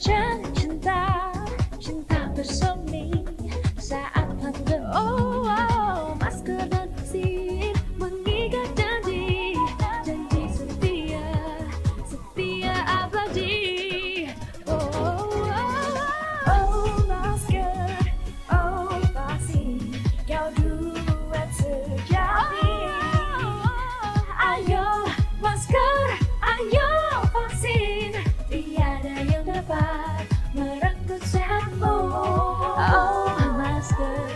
hujan cinta, cinta bersemi saat pandemi. Oh, oh, masker dan vaksin mengikat janji, janji setia, setia abadi. Oh, oh, oh, oh, masker, oh, vaksin, kau duet sejati. Ayo masker, ayo vaksin, tiada yang dapat merenggut sehatmu. Oh masker,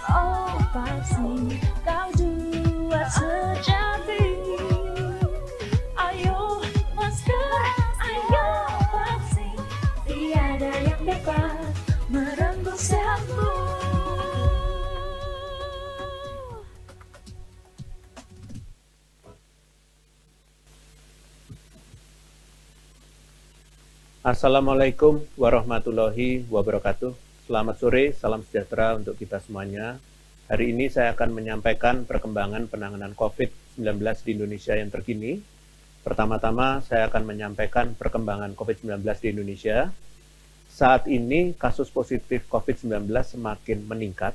oh vaksin, kau duet sejati. Ayo masker, ayo vaksin, tiada yang dapat merenggut sehatmu. Assalamualaikum warahmatullahi wabarakatuh. Selamat sore, salam sejahtera untuk kita semuanya. Hari ini saya akan menyampaikan perkembangan penanganan COVID-19 di Indonesia yang terkini. Pertama-tama saya akan menyampaikan perkembangan COVID-19 di Indonesia. Saat ini kasus positif COVID-19 semakin meningkat.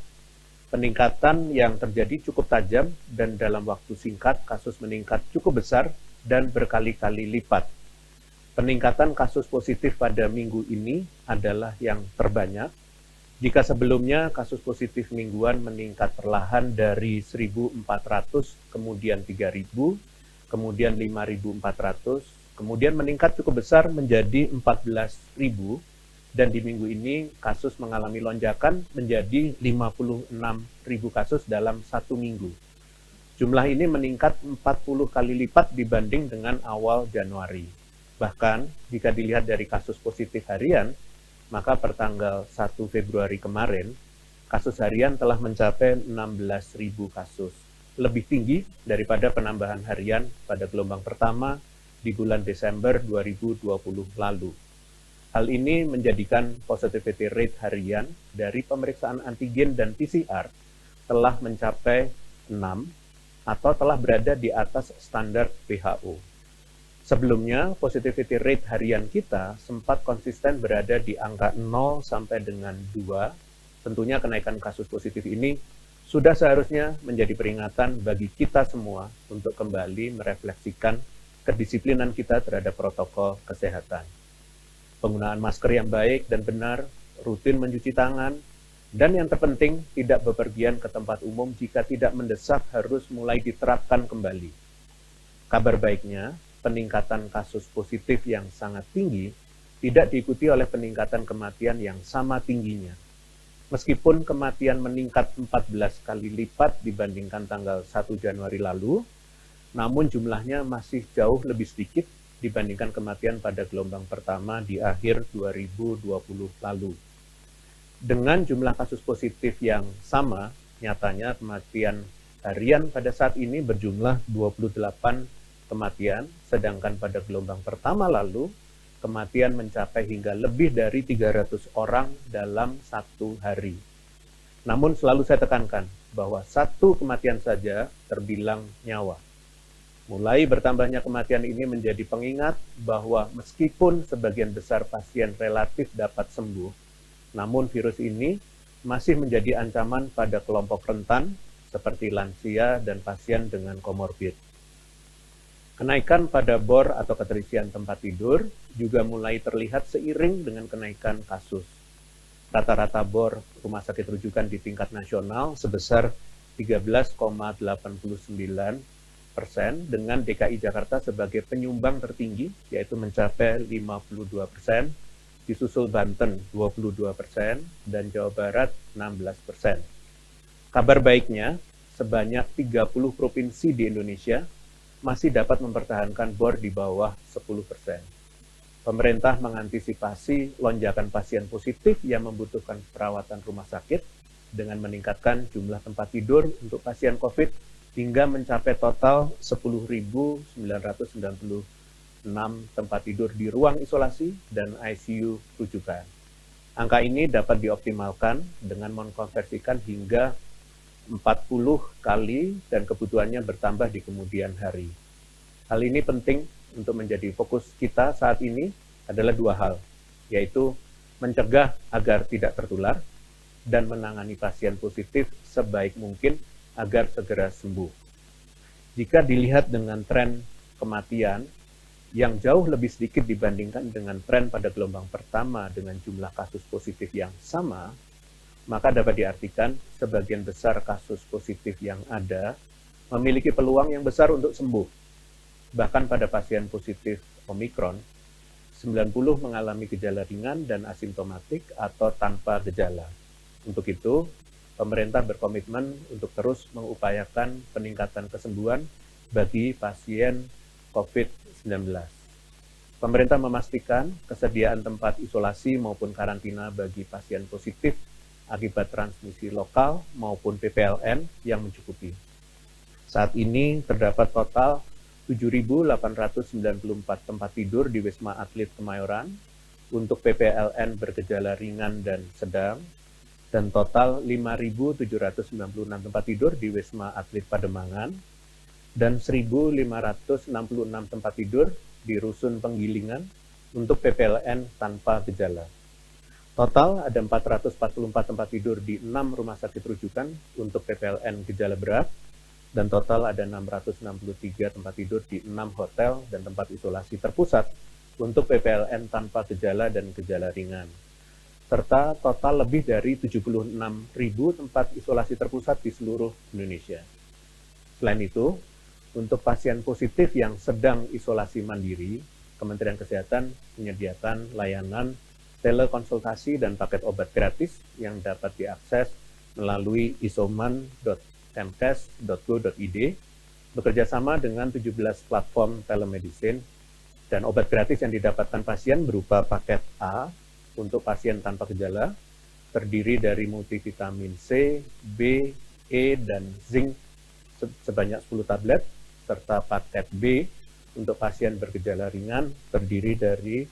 Peningkatan yang terjadi cukup tajam dan dalam waktu singkat kasus meningkat cukup besar dan berkali-kali lipat. Peningkatan kasus positif pada minggu ini adalah yang terbanyak. Jika sebelumnya kasus positif mingguan meningkat perlahan dari 1.400, kemudian 3.000, kemudian 5.400, kemudian meningkat cukup besar menjadi 14.000, dan di minggu ini kasus mengalami lonjakan menjadi 56.000 kasus dalam satu minggu. Jumlah ini meningkat 40 kali lipat dibanding dengan awal Januari. Bahkan, jika dilihat dari kasus positif harian, maka pertanggal 1 Februari kemarin, kasus harian telah mencapai 16.000 kasus. Lebih tinggi daripada penambahan harian pada gelombang pertama di bulan Desember 2020 lalu. Hal ini menjadikan positivity rate harian dari pemeriksaan antigen dan PCR telah mencapai 6 atau telah berada di atas standar WHO. Sebelumnya, positivity rate harian kita sempat konsisten berada di angka 0 sampai dengan 2. Tentunya kenaikan kasus positif ini sudah seharusnya menjadi peringatan bagi kita semua untuk kembali merefleksikan kedisiplinan kita terhadap protokol kesehatan. Penggunaan masker yang baik dan benar, rutin mencuci tangan, dan yang terpenting tidak bepergian ke tempat umum jika tidak mendesak harus mulai diterapkan kembali. Kabar baiknya, peningkatan kasus positif yang sangat tinggi tidak diikuti oleh peningkatan kematian yang sama tingginya. Meskipun kematian meningkat 14 kali lipat dibandingkan tanggal 1 Januari lalu, namun jumlahnya masih jauh lebih sedikit dibandingkan kematian pada gelombang pertama di akhir 2020 lalu. Dengan jumlah kasus positif yang sama, nyatanya kematian harian pada saat ini berjumlah 28 kematian, sedangkan pada gelombang pertama lalu, kematian mencapai hingga lebih dari 300 orang dalam satu hari. Namun selalu saya tekankan bahwa satu kematian saja terbilang nyawa. Mulai bertambahnya kematian ini menjadi pengingat bahwa meskipun sebagian besar pasien relatif dapat sembuh, namun virus ini masih menjadi ancaman pada kelompok rentan seperti lansia dan pasien dengan komorbid. Kenaikan pada bor atau keterisian tempat tidur juga mulai terlihat seiring dengan kenaikan kasus. Rata-rata bor rumah sakit rujukan di tingkat nasional sebesar 13,89% dengan DKI Jakarta sebagai penyumbang tertinggi, yaitu mencapai 52%, disusul Banten 22%, dan Jawa Barat 16%. Kabar baiknya, sebanyak 30 provinsi di Indonesia masih dapat mempertahankan bor di bawah 10%. Pemerintah mengantisipasi lonjakan pasien positif yang membutuhkan perawatan rumah sakit dengan meningkatkan jumlah tempat tidur untuk pasien COVID hingga mencapai total 10.996 tempat tidur di ruang isolasi dan ICU rujukan. Angka ini dapat dioptimalkan dengan mengkonversikan hingga 40 kali dan kebutuhannya bertambah di kemudian hari. Hal ini penting untuk menjadi fokus kita saat ini adalah dua hal. yaitu mencegah agar tidak tertular dan menangani pasien positif sebaik mungkin agar segera sembuh. Jika dilihat dengan tren kematian yang jauh lebih sedikit dibandingkan dengan tren pada gelombang pertama dengan jumlah kasus positif yang sama, maka dapat diartikan sebagian besar kasus positif yang ada memiliki peluang yang besar untuk sembuh. Bahkan pada pasien positif Omikron, 90 mengalami gejala ringan dan asimptomatik atau tanpa gejala. Untuk itu, pemerintah berkomitmen untuk terus mengupayakan peningkatan kesembuhan bagi pasien COVID-19. Pemerintah memastikan kesediaan tempat isolasi maupun karantina bagi pasien positif akibat transmisi lokal maupun PPLN yang mencukupi. Saat ini terdapat total 7.894 tempat tidur di Wisma Atlet Kemayoran untuk PPLN bergejala ringan dan sedang, dan total 5.796 tempat tidur di Wisma Atlet Pademangan, dan 1.566 tempat tidur di Rusun Penggilingan untuk PPLN tanpa gejala. Total ada 444 tempat tidur di 6 rumah sakit rujukan untuk PPLN gejala berat, dan total ada 663 tempat tidur di 6 hotel dan tempat isolasi terpusat untuk PPLN tanpa gejala dan gejala ringan. Serta total lebih dari 76.000 tempat isolasi terpusat di seluruh Indonesia. Selain itu, untuk pasien positif yang sedang isolasi mandiri, Kementerian Kesehatan menyediakan layanan telekonsultasi dan paket obat gratis yang dapat diakses melalui isoman.kemkes.go.id bekerjasama dengan 17 platform telemedicine, dan obat gratis yang didapatkan pasien berupa paket A untuk pasien tanpa gejala, terdiri dari multivitamin C, B, E, dan zinc sebanyak 10 tablet, serta paket B untuk pasien bergejala ringan, terdiri dari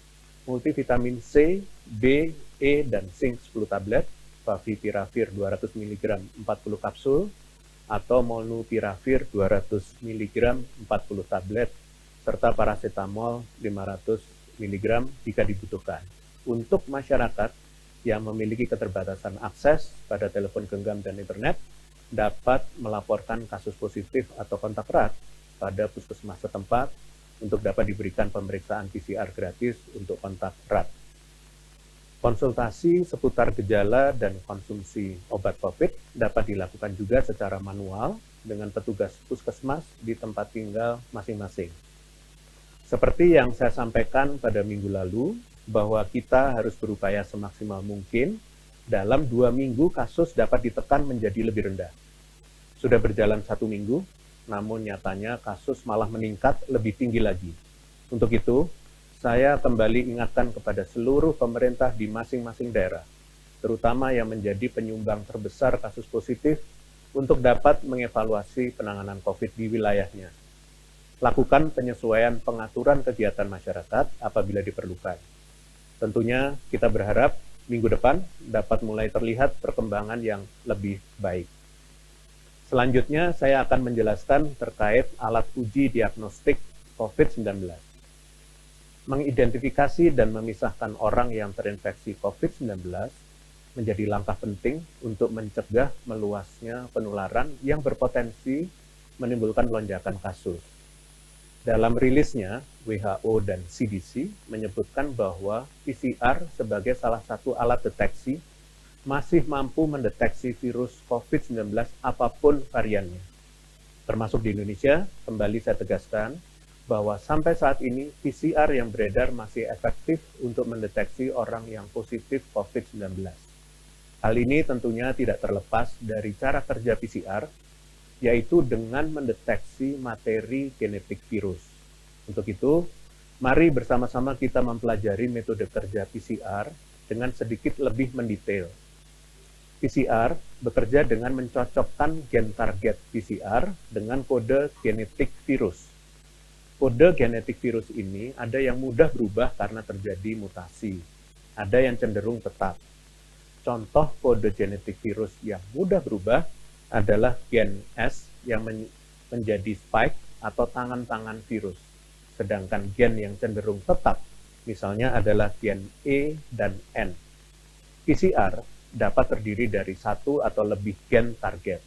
multivitamin C, B, E, dan zinc 10 tablet, favipiravir 200 mg 40 kapsul, atau molnupiravir 200 mg 40 tablet, serta paracetamol 500 mg jika dibutuhkan. Untuk masyarakat yang memiliki keterbatasan akses pada telepon genggam dan internet, dapat melaporkan kasus positif atau kontak erat pada puskesmas setempat untuk dapat diberikan pemeriksaan PCR gratis untuk kontak erat. Konsultasi seputar gejala dan konsumsi obat COVID dapat dilakukan juga secara manual dengan petugas puskesmas di tempat tinggal masing-masing. Seperti yang saya sampaikan pada minggu lalu, bahwa kita harus berupaya semaksimal mungkin dalam 2 minggu kasus dapat ditekan menjadi lebih rendah. Sudah berjalan 1 minggu, namun nyatanya kasus malah meningkat lebih tinggi lagi. Untuk itu, saya kembali ingatkan kepada seluruh pemerintah di masing-masing daerah, terutama yang menjadi penyumbang terbesar kasus positif, untuk dapat mengevaluasi penanganan COVID di wilayahnya. Lakukan penyesuaian pengaturan kegiatan masyarakat apabila diperlukan. Tentunya kita berharap minggu depan dapat mulai terlihat perkembangan yang lebih baik. Selanjutnya, saya akan menjelaskan terkait alat uji diagnostik COVID-19. Mengidentifikasi dan memisahkan orang yang terinfeksi COVID-19 menjadi langkah penting untuk mencegah meluasnya penularan yang berpotensi menimbulkan lonjakan kasus. Dalam rilisnya, WHO dan CDC menyebutkan bahwa PCR sebagai salah satu alat deteksi masih mampu mendeteksi virus COVID-19 apapun variannya. Termasuk di Indonesia, kembali saya tegaskan bahwa sampai saat ini PCR yang beredar masih efektif untuk mendeteksi orang yang positif COVID-19. Hal ini tentunya tidak terlepas dari cara kerja PCR, yaitu dengan mendeteksi materi genetik virus. Untuk itu, mari bersama-sama kita mempelajari metode kerja PCR dengan sedikit lebih mendetail. PCR bekerja dengan mencocokkan gen target PCR dengan kode genetik virus. Kode genetik virus ini ada yang mudah berubah karena terjadi mutasi, ada yang cenderung tetap. Contoh kode genetik virus yang mudah berubah adalah gen S yang menjadi spike atau tangan-tangan virus. Sedangkan gen yang cenderung tetap misalnya adalah gen E dan N. PCR dapat terdiri dari satu atau lebih gen target.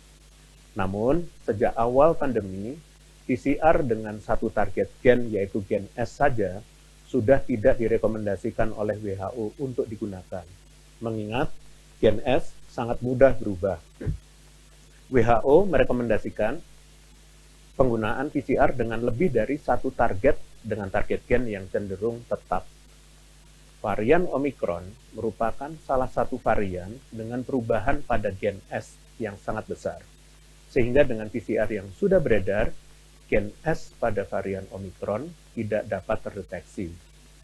Namun, sejak awal pandemi, PCR dengan satu target gen yaitu gen S saja sudah tidak direkomendasikan oleh WHO untuk digunakan. Mengingat gen S sangat mudah berubah. WHO merekomendasikan penggunaan PCR dengan lebih dari satu target dengan target gen yang cenderung tetap. Varian Omicron merupakan salah satu varian dengan perubahan pada gen S yang sangat besar. Sehingga dengan PCR yang sudah beredar, gen S pada varian Omicron tidak dapat terdeteksi.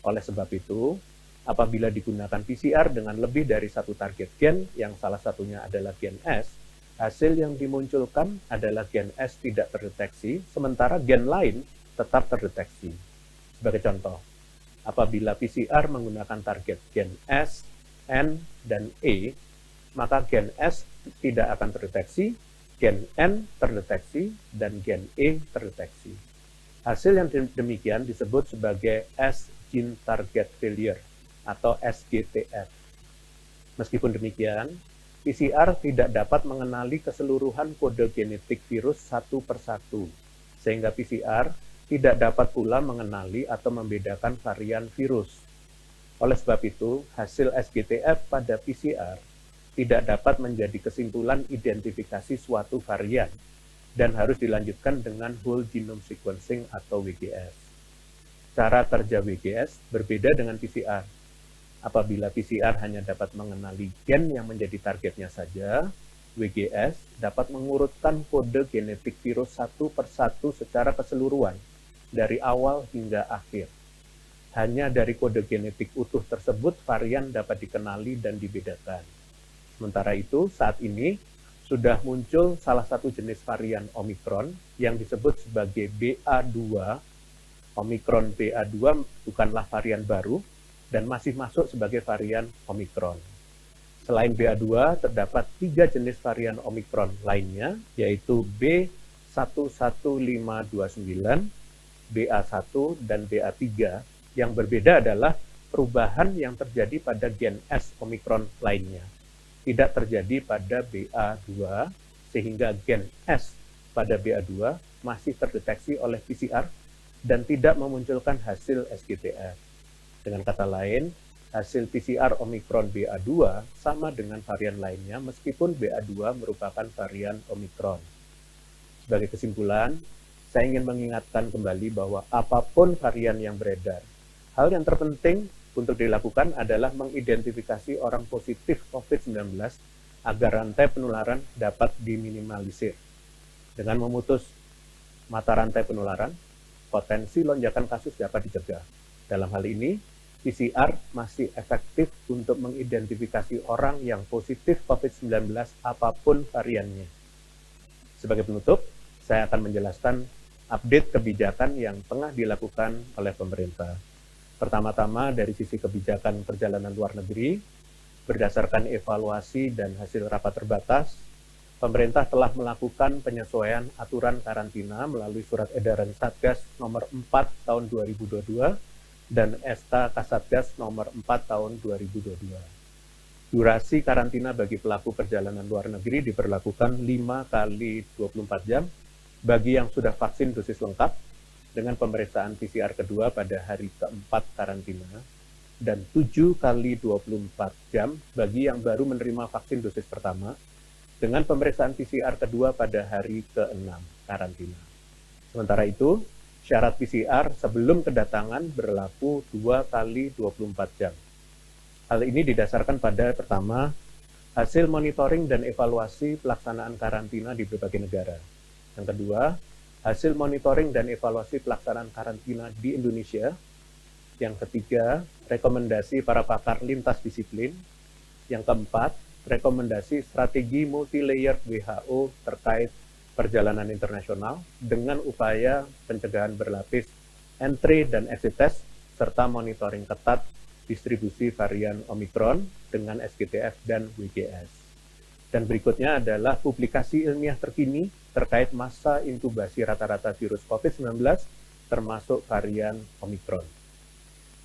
Oleh sebab itu, apabila digunakan PCR dengan lebih dari satu target gen yang salah satunya adalah gen S, hasil yang dimunculkan adalah gen S tidak terdeteksi, sementara gen lain tetap terdeteksi. Sebagai contoh, apabila PCR menggunakan target gen S, N, dan E, maka gen S tidak akan terdeteksi, gen N terdeteksi, dan gen E terdeteksi. Hasil yang demikian disebut sebagai S-Gene Target Failure atau SGTF. Meskipun demikian, PCR tidak dapat mengenali keseluruhan kode genetik virus satu persatu, sehingga PCR tidak dapat pula mengenali atau membedakan varian virus. Oleh sebab itu, hasil SGTF pada PCR tidak dapat menjadi kesimpulan identifikasi suatu varian dan harus dilanjutkan dengan whole genome sequencing atau WGS. Cara kerja WGS berbeda dengan PCR. Apabila PCR hanya dapat mengenali gen yang menjadi targetnya saja, WGS dapat mengurutkan kode genetik virus satu persatu secara keseluruhan, dari awal hingga akhir. Hanya dari kode genetik utuh tersebut varian dapat dikenali dan dibedakan. Sementara itu, saat ini sudah muncul salah satu jenis varian Omicron yang disebut sebagai BA2. Omicron BA2 bukanlah varian baru dan masih masuk sebagai varian Omicron. Selain BA2, terdapat 3 jenis varian Omicron lainnya, yaitu B11529, BA1, dan BA3. Yang berbeda adalah perubahan yang terjadi pada gen S Omicron lainnya. Tidak terjadi pada BA2, sehingga gen S pada BA2 masih terdeteksi oleh PCR dan tidak memunculkan hasil SGTF. Dengan kata lain, hasil PCR Omicron BA2 sama dengan varian lainnya meskipun BA2 merupakan varian Omicron. Sebagai kesimpulan, saya ingin mengingatkan kembali bahwa apapun varian yang beredar, hal yang terpenting untuk dilakukan adalah mengidentifikasi orang positif COVID-19 agar rantai penularan dapat diminimalisir. Dengan memutus mata rantai penularan, potensi lonjakan kasus dapat dicegah. Dalam hal ini, PCR masih efektif untuk mengidentifikasi orang yang positif COVID-19 apapun variannya. Sebagai penutup, saya akan menjelaskan update kebijakan yang tengah dilakukan oleh pemerintah. Pertama-tama dari sisi kebijakan perjalanan luar negeri, berdasarkan evaluasi dan hasil rapat terbatas, pemerintah telah melakukan penyesuaian aturan karantina melalui surat edaran Satgas nomor 4 tahun 2022 dan SK Kasatgas nomor 4 tahun 2022. Durasi karantina bagi pelaku perjalanan luar negeri diberlakukan 5 kali 24 jam bagi yang sudah vaksin dosis lengkap dengan pemeriksaan PCR kedua pada hari keempat karantina dan 7 kali 24 jam bagi yang baru menerima vaksin dosis pertama dengan pemeriksaan PCR kedua pada hari ke-6 karantina. Sementara itu, syarat PCR sebelum kedatangan berlaku 2 kali 24 jam. Hal ini didasarkan pada pertama, hasil monitoring dan evaluasi pelaksanaan karantina di berbagai negara. Yang kedua, hasil monitoring dan evaluasi pelaksanaan karantina di Indonesia. Yang ketiga, rekomendasi para pakar lintas disiplin. Yang keempat, rekomendasi strategi multi-layer WHO terkait perjalanan internasional dengan upaya pencegahan berlapis entry dan exit test serta monitoring ketat distribusi varian Omicron dengan SGTF dan WGS. Dan berikutnya adalah publikasi ilmiah terkini terkait masa inkubasi rata-rata virus COVID-19 termasuk varian Omicron.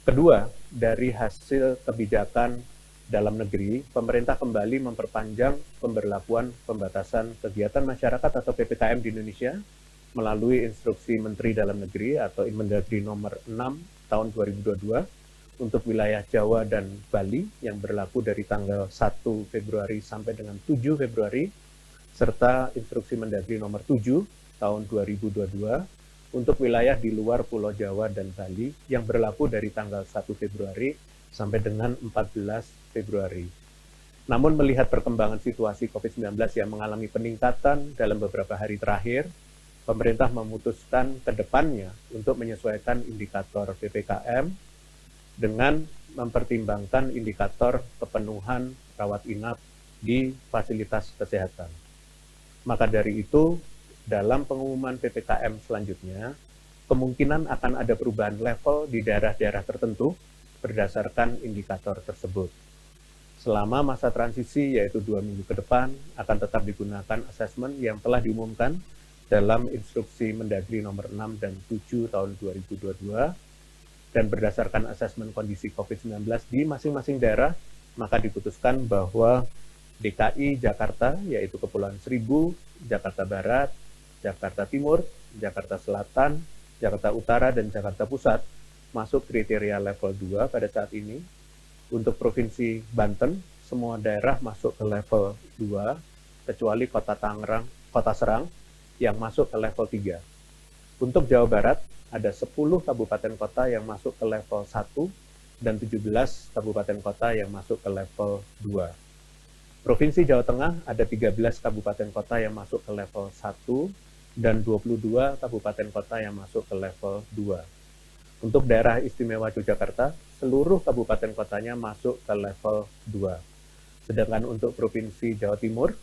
Kedua, dari hasil kebijakan dalam negeri, pemerintah kembali memperpanjang pemberlakuan pembatasan kegiatan masyarakat atau PPKM di Indonesia melalui Instruksi Menteri Dalam Negeri atau Inmendagri nomor 6 tahun 2022 untuk wilayah Jawa dan Bali yang berlaku dari tanggal 1 Februari sampai dengan 7 Februari, serta Instruksi Mendagri nomor 7 tahun 2022 untuk wilayah di luar Pulau Jawa dan Bali yang berlaku dari tanggal 1 Februari sampai dengan 14 Februari. Namun melihat perkembangan situasi COVID-19 yang mengalami peningkatan dalam beberapa hari terakhir, pemerintah memutuskan ke depannya untuk menyesuaikan indikator PPKM dengan mempertimbangkan indikator kepenuhan rawat inap di fasilitas kesehatan. Maka dari itu, dalam pengumuman PPKM selanjutnya, kemungkinan akan ada perubahan level di daerah-daerah tertentu berdasarkan indikator tersebut. Selama masa transisi, yaitu 2 minggu ke depan, akan tetap digunakan asesmen yang telah diumumkan dalam Instruksi Mendagri nomor 6 dan 7 tahun 2022, dan berdasarkan asesmen kondisi COVID-19 di masing-masing daerah, maka diputuskan bahwa DKI Jakarta, yaitu Kepulauan Seribu, Jakarta Barat, Jakarta Timur, Jakarta Selatan, Jakarta Utara, dan Jakarta Pusat masuk kriteria level 2 pada saat ini. Untuk Provinsi Banten, semua daerah masuk ke level 2, kecuali Kota Serang yang masuk ke level 3. Untuk Jawa Barat, ada 10 kabupaten kota yang masuk ke level 1 dan 17 kabupaten kota yang masuk ke level 2. Provinsi Jawa Tengah ada 13 kabupaten kota yang masuk ke level 1 dan 22 kabupaten kota yang masuk ke level 2. Untuk daerah istimewa Yogyakarta, seluruh kabupaten kotanya masuk ke level 2. Sedangkan untuk Provinsi Jawa Timur,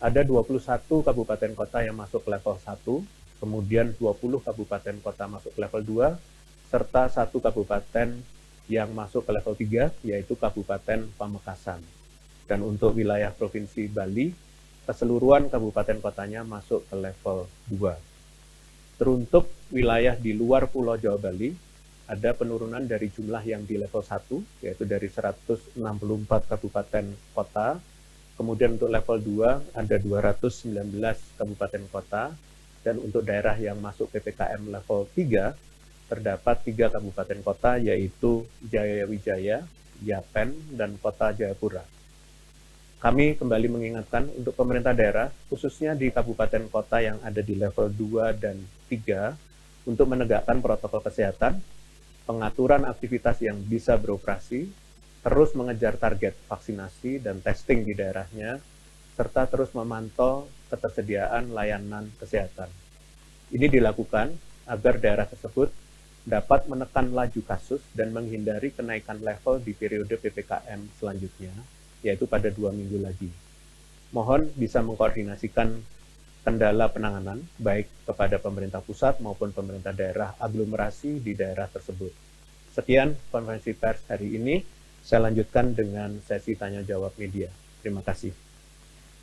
ada 21 kabupaten kota yang masuk ke level 1, kemudian 20 kabupaten kota masuk ke level 2, serta 1 kabupaten yang masuk ke level 3, yaitu Kabupaten Pamekasan. Dan untuk wilayah Provinsi Bali, keseluruhan kabupaten kotanya masuk ke level 2. Teruntuk wilayah di luar Pulau Jawa Bali, ada penurunan dari jumlah yang di level 1, yaitu dari 164 kabupaten kota. Kemudian untuk level 2 ada 219 kabupaten kota, dan untuk daerah yang masuk PPKM level 3, terdapat 3 kabupaten kota, yaitu Jaya Wijaya, Yapen, dan Kota Jayapura. Kami kembali mengingatkan untuk pemerintah daerah, khususnya di kabupaten kota yang ada di level 2 dan 3, untuk menegakkan protokol kesehatan, pengaturan aktivitas yang bisa beroperasi, terus mengejar target vaksinasi dan testing di daerahnya, serta terus memantau ketersediaan layanan kesehatan. Ini dilakukan agar daerah tersebut dapat menekan laju kasus dan menghindari kenaikan level di periode PPKM selanjutnya, yaitu pada 2 minggu lagi. Mohon bisa mengkoordinasikan kendala penanganan, baik kepada pemerintah pusat maupun pemerintah daerah aglomerasi di daerah tersebut. Sekian konferensi pers hari ini. Saya lanjutkan dengan sesi tanya-jawab media. Terima kasih.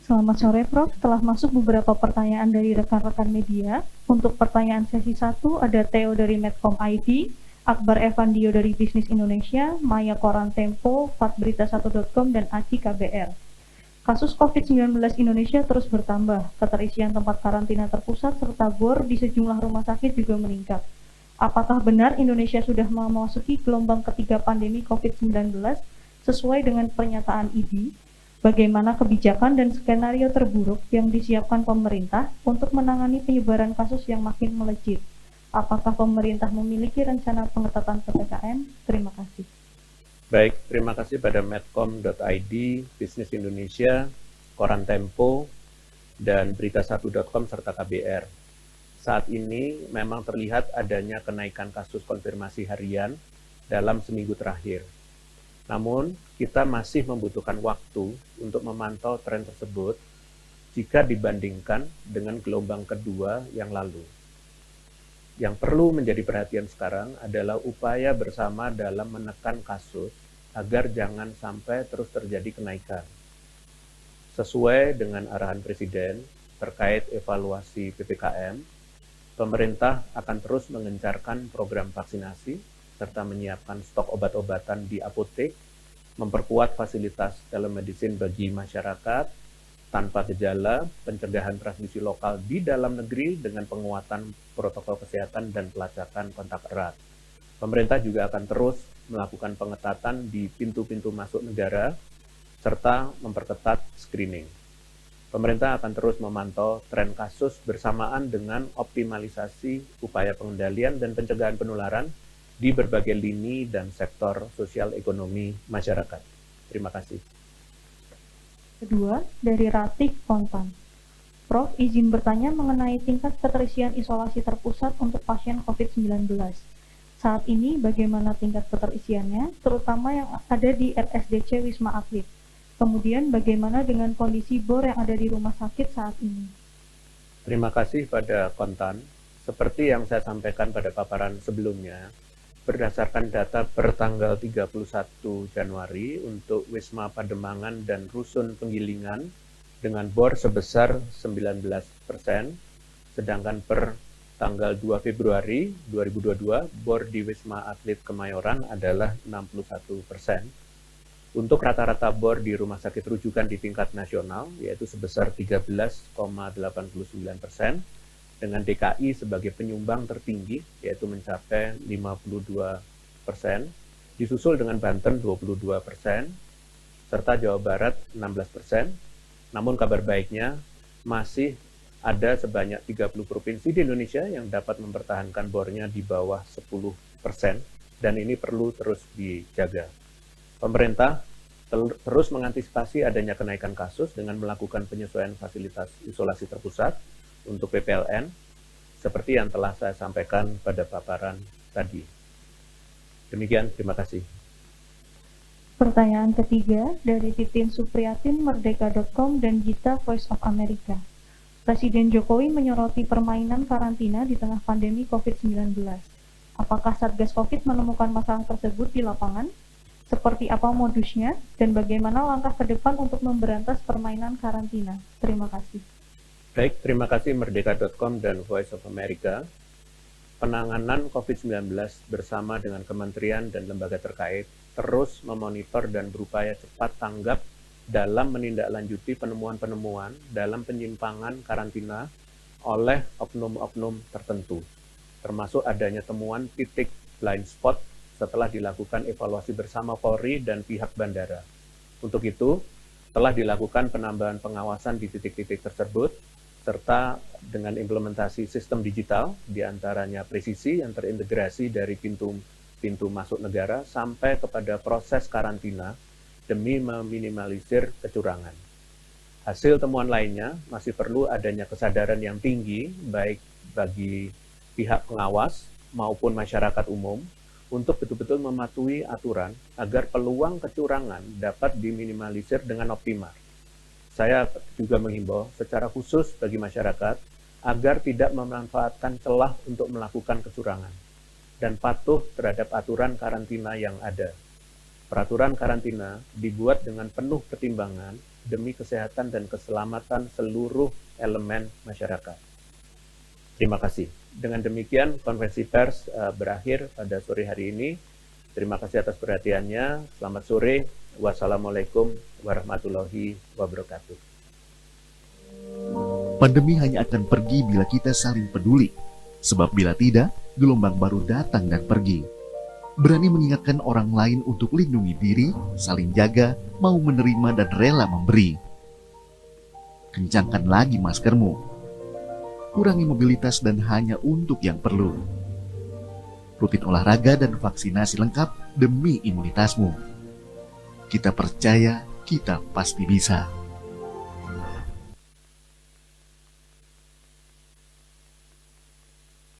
Selamat sore, Prof. Telah masuk beberapa pertanyaan dari rekan-rekan media. Untuk pertanyaan sesi 1 ada Theo dari Medcom ID, Akbar Evandio dari Bisnis Indonesia, Maya Koran Tempo, fatberita1.com, dan Aci KBR. Kasus COVID-19 Indonesia terus bertambah, keterisian tempat karantina terpusat serta bor di sejumlah rumah sakit juga meningkat. Apakah benar Indonesia sudah memasuki gelombang ketiga pandemi COVID-19 sesuai dengan pernyataan IDI? Bagaimana kebijakan dan skenario terburuk yang disiapkan pemerintah untuk menangani penyebaran kasus yang makin melejit? Apakah pemerintah memiliki rencana pengetatan PPKM? Terima kasih. Baik, terima kasih pada medcom.id, Bisnis Indonesia, Koran Tempo, dan berita1.com serta KBR. Saat ini memang terlihat adanya kenaikan kasus konfirmasi harian dalam seminggu terakhir. Namun, kita masih membutuhkan waktu untuk memantau tren tersebut jika dibandingkan dengan gelombang kedua yang lalu. Yang perlu menjadi perhatian sekarang adalah upaya bersama dalam menekan kasus agar jangan sampai terus terjadi kenaikan. Sesuai dengan arahan Presiden terkait evaluasi PPKM, pemerintah akan terus mengencarkan program vaksinasi serta menyiapkan stok obat-obatan di apotek, memperkuat fasilitas telemedicine bagi masyarakat tanpa gejala, pencegahan transmisi lokal di dalam negeri dengan penguatan protokol kesehatan dan pelacakan kontak erat. Pemerintah juga akan terus melakukan pengetatan di pintu-pintu masuk negara, serta memperketat screening. Pemerintah akan terus memantau tren kasus bersamaan dengan optimalisasi upaya pengendalian dan pencegahan penularan di berbagai lini dan sektor sosial ekonomi masyarakat. Terima kasih. Kedua, dari Ratik Kontan. Prof, izin bertanya mengenai tingkat keterisian isolasi terpusat untuk pasien COVID-19. Saat ini bagaimana tingkat keterisiannya, terutama yang ada di RSDC Wisma Atlet? Kemudian bagaimana dengan kondisi bor yang ada di rumah sakit saat ini? Terima kasih pada Kontan. Seperti yang saya sampaikan pada paparan sebelumnya, berdasarkan data per tanggal 31 Januari untuk Wisma Pademangan dan Rusun Penggilingan dengan bor sebesar 19%, sedangkan per tanggal 2 Februari 2022, bor di Wisma Atlet Kemayoran adalah 61%. Untuk rata-rata bor di rumah sakit rujukan di tingkat nasional, yaitu sebesar 13,89%, dengan DKI sebagai penyumbang tertinggi, yaitu mencapai 52%, disusul dengan Banten 22%, serta Jawa Barat 16%. Namun kabar baiknya, masih ada sebanyak 30 provinsi di Indonesia yang dapat mempertahankan bornya di bawah 10%, dan ini perlu terus dijaga. Pemerintah terus mengantisipasi adanya kenaikan kasus dengan melakukan penyesuaian fasilitas isolasi terpusat untuk PPLN, seperti yang telah saya sampaikan pada paparan tadi. Demikian, terima kasih. Pertanyaan ketiga dari Titin Supriyatin, Merdeka.com dan Gita Voice of America. Presiden Jokowi menyoroti permainan karantina di tengah pandemi COVID-19. Apakah Satgas COVID menemukan masalah tersebut di lapangan? Seperti apa modusnya, dan bagaimana langkah ke depan untuk memberantas permainan karantina? Terima kasih. Baik, terima kasih Merdeka.com dan Voice of America. Penanganan COVID-19 bersama dengan kementerian dan lembaga terkait terus memonitor dan berupaya cepat tanggap dalam menindaklanjuti penemuan-penemuan dalam penyimpangan karantina oleh oknum-oknum tertentu, termasuk adanya temuan titik blind spot setelah dilakukan evaluasi bersama Polri dan pihak bandara. Untuk itu, telah dilakukan penambahan pengawasan di titik-titik tersebut, serta dengan implementasi sistem digital, diantaranya presisi yang terintegrasi dari pintu masuk negara sampai kepada proses karantina demi meminimalisir kecurangan. Hasil temuan lainnya masih perlu adanya kesadaran yang tinggi, baik bagi pihak pengawas maupun masyarakat umum, untuk betul-betul mematuhi aturan agar peluang kecurangan dapat diminimalisir dengan optimal. Saya juga menghimbau secara khusus bagi masyarakat agar tidak memanfaatkan celah untuk melakukan kecurangan dan patuh terhadap aturan karantina yang ada. Peraturan karantina dibuat dengan penuh pertimbangan demi kesehatan dan keselamatan seluruh elemen masyarakat. Terima kasih. Dengan demikian, konferensi pers berakhir pada sore hari ini. Terima kasih atas perhatiannya. Selamat sore. Wassalamualaikum warahmatullahi wabarakatuh. Pandemi hanya akan pergi bila kita saling peduli. Sebab bila tidak, gelombang baru datang dan pergi. Berani mengingatkan orang lain untuk lindungi diri, saling jaga, mau menerima dan rela memberi. Kencangkan lagi maskermu. Kurangi mobilitas dan hanya untuk yang perlu. Rutin olahraga dan vaksinasi lengkap demi imunitasmu. Kita percaya, kita pasti bisa.